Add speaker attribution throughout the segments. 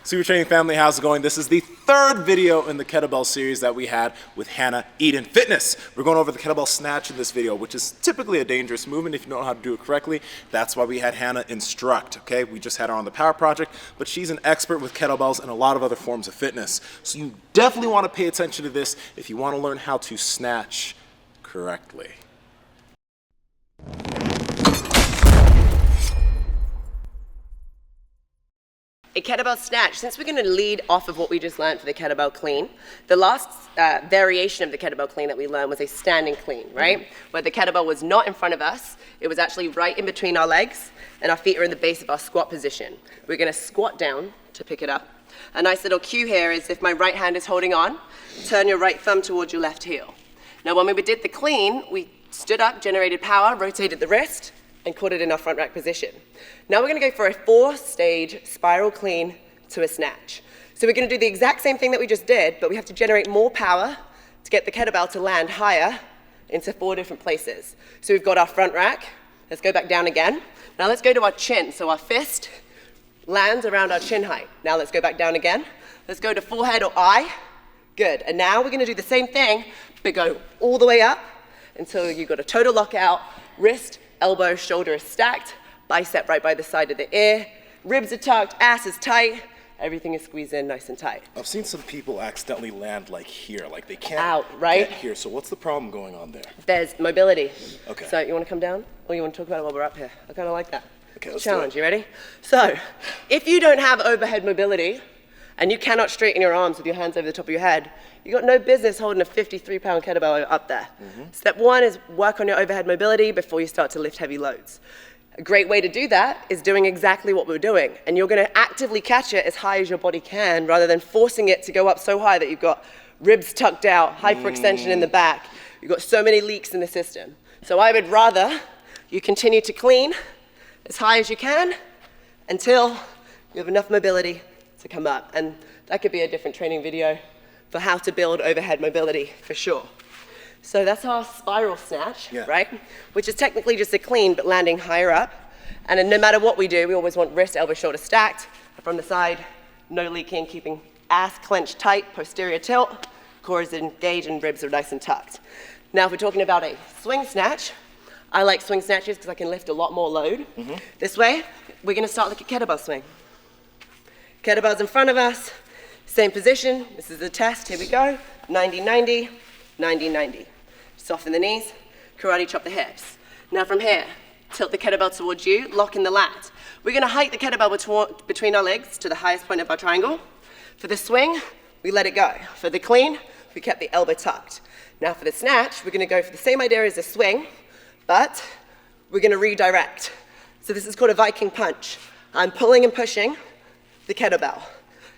Speaker 1: Super Training family, how's it going? This is the third video in the kettlebell series that we had with Hannah Eden Fitness. We're going over the kettlebell snatch in this video, which is typically a dangerous movement if you don't know how to do it correctly. That's why we had Hannah instruct, okay? We just had her on the Power Project, but she's an expert with kettlebells and a lot of other forms of fitness. So you definitely want to pay attention to this if you want to learn how to snatch correctly.
Speaker 2: A kettlebell snatch, since we're going to lead off of what we just learned for the kettlebell clean, the last variation of the kettlebell clean that we learned was a standing clean, right? Where the kettlebell was not in front of us, it was actually right in between our legs, and our feet are in the base of our squat position. We're going to squat down to pick it up. A nice little cue here is if my right hand is holding on, turn your right thumb towards your left heel. Now when we did the clean, we stood up, generated power, rotated the wrist, and caught it in our front rack position. Now we're gonna go for a 4-stage spiral clean to a snatch. So we're gonna do the exact same thing that we just did, but we have to generate more power to get the kettlebell to land higher into 4 different places. So we've got our front rack. Let's go back down again. Now let's go to our chin. So our fist lands around our chin height. Now let's go back down again. Let's go to forehead or eye. Good, and now we're gonna do the same thing, but go all the way up until you've got a total lockout, wrist, elbow, shoulder is stacked, bicep right by the side of the ear, ribs are tucked, ass is tight, everything is squeezed in nice and tight.
Speaker 1: I've seen some people accidentally land like here, like they can't
Speaker 2: out, right?
Speaker 1: get here. So what's the problem going on there?
Speaker 2: There's mobility.
Speaker 1: Okay.
Speaker 2: So you want to come down, or you want to talk about it while we're up here? I kind of like that.
Speaker 1: Okay, let's
Speaker 2: challenge.
Speaker 1: do it.
Speaker 2: You ready? So, if you don't have overhead mobility, and you cannot straighten your arms with your hands over the top of your head, you've got no business holding a 53-pound kettlebell up there. Step 1 is work on your overhead mobility before you start to lift heavy loads. A great way to do that is doing exactly what we're doing, and you're going to actively catch it as high as your body can rather than forcing it to go up so high that you've got ribs tucked out, hyperextension in the back. You've got so many leaks in the system. So I would rather you continue to clean as high as you can until you have enough mobility to come up, and that could be a different training video for how to build overhead mobility for sure. So that's our spiral snatch, right? Which is technically just a clean, but landing higher up. And then no matter what we do, we always want wrist, elbow, shoulder stacked from the side, no leaking, keeping ass clenched tight, posterior tilt, core is engaged, and ribs are nice and tucked. Now, if we're talking about a swing snatch, I like swing snatches because I can lift a lot more load. This way, we're gonna start like a kettlebell swing. Kettlebells in front of us, same position. This is a test, here we go. 90-90, 90-90. Soften the knees, karate chop the hips. Now from here, tilt the kettlebell towards you, lock in the lat. We're gonna hike the kettlebell between our legs to the highest point of our triangle. For the swing, we let it go. For the clean, we kept the elbow tucked. Now for the snatch, we're gonna go for the same idea as the swing, but we're gonna redirect. So this is called a Viking Punch. I'm pulling and pushing the kettlebell.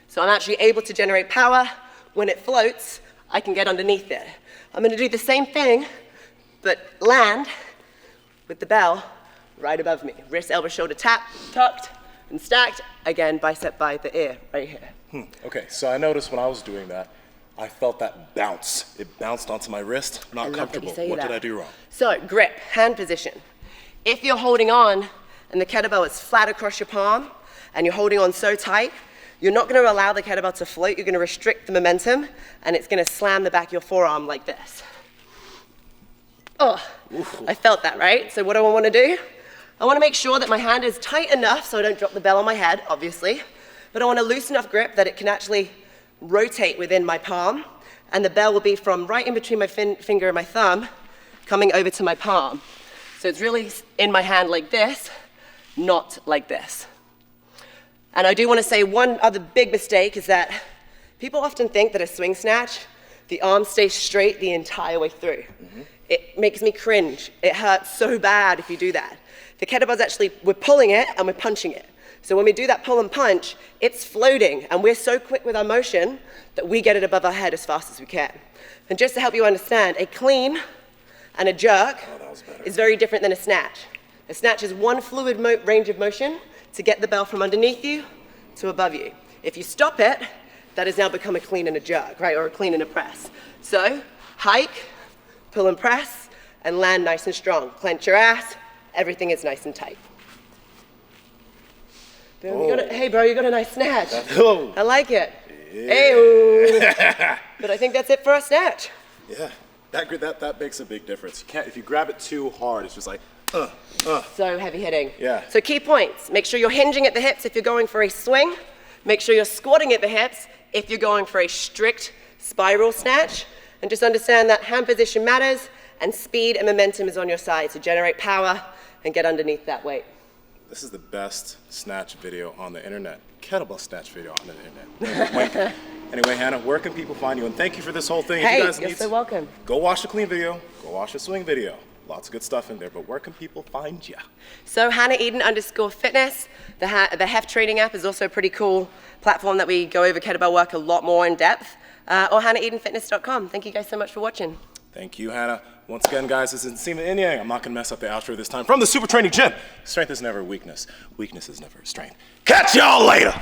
Speaker 2: So I'm actually able to generate power. When it floats, I can get underneath it. I'm gonna do the same thing, but land with the bell right above me. Wrist, elbow, shoulder tucked and stacked. Again, bicep by the ear, right here.
Speaker 1: Okay, so I noticed when I was doing that, I felt that bounce. It bounced onto my wrist, not comfortable. What did I do wrong?
Speaker 2: So grip, hand position. If you're holding on and the kettlebell is flat across your palm, and you're holding on so tight, you're not gonna allow the kettlebell to float, you're gonna restrict the momentum, and it's gonna slam the back of your forearm like this. Oh, I felt that, right? So what do I wanna do? I wanna make sure that my hand is tight enough so I don't drop the bell on my head, obviously, but I want a loose enough grip that it can actually rotate within my palm, and the bell will be from right in between my finger and my thumb, coming over to my palm. So it's really in my hand like this, not like this. And I do want to say one other big mistake is that people often think that a swing snatch, the arm stays straight the entire way through. It makes me cringe. It hurts so bad if you do that. The kettlebell's actually, we're pulling it and we're punching it. So when we do that pull and punch, it's floating, and we're so quick with our motion that we get it above our head as fast as we can. And just to help you understand, a clean and a jerk is very different than a snatch. A snatch is one fluid range of motion to get the bell from underneath you to above you. If you stop it, that has now become a clean and a jerk, right? Or a clean and a press. So, hike, pull and press, and land nice and strong. Clench your ass, everything is nice and tight. Boom. Hey, bro, you got a nice snatch.
Speaker 1: Hello.
Speaker 2: I like it.
Speaker 1: Yeah.
Speaker 2: Hey. But I think that's it for our snatch.
Speaker 1: Yeah, that makes a big difference. You can't, if you grab it too hard, it's just like,
Speaker 2: So heavy hitting.
Speaker 1: Yeah.
Speaker 2: So key points. Make sure you're hinging at the hips if you're going for a swing. Make sure you're squatting at the hips if you're going for a strict spiral snatch. And just understand that hand position matters and speed and momentum is on your side. So generate power and get underneath that weight.
Speaker 1: This is the best snatch video on the internet. Kettlebell snatch video on the internet. Anyway, Hannah, where can people find you? And thank you for this whole thing.
Speaker 2: Hey,
Speaker 1: if you guys
Speaker 2: you're so welcome.
Speaker 1: Go watch the clean video. Go watch the swing video. Lots of good stuff in there. But where can people find you?
Speaker 2: So Hannah_Eden_fitness. The Hef training app is also a pretty cool platform that we go over kettlebell work a lot more in depth. Or HannahEdenFitness.com. Thank you guys so much for watching.
Speaker 1: Thank you, Hannah. Once again, guys, this is Nsima Inyang. I'm not going to mess up the outro this time. From the Super Training Gym. Strength is never a weakness. Weakness is never a strength. Catch y'all later.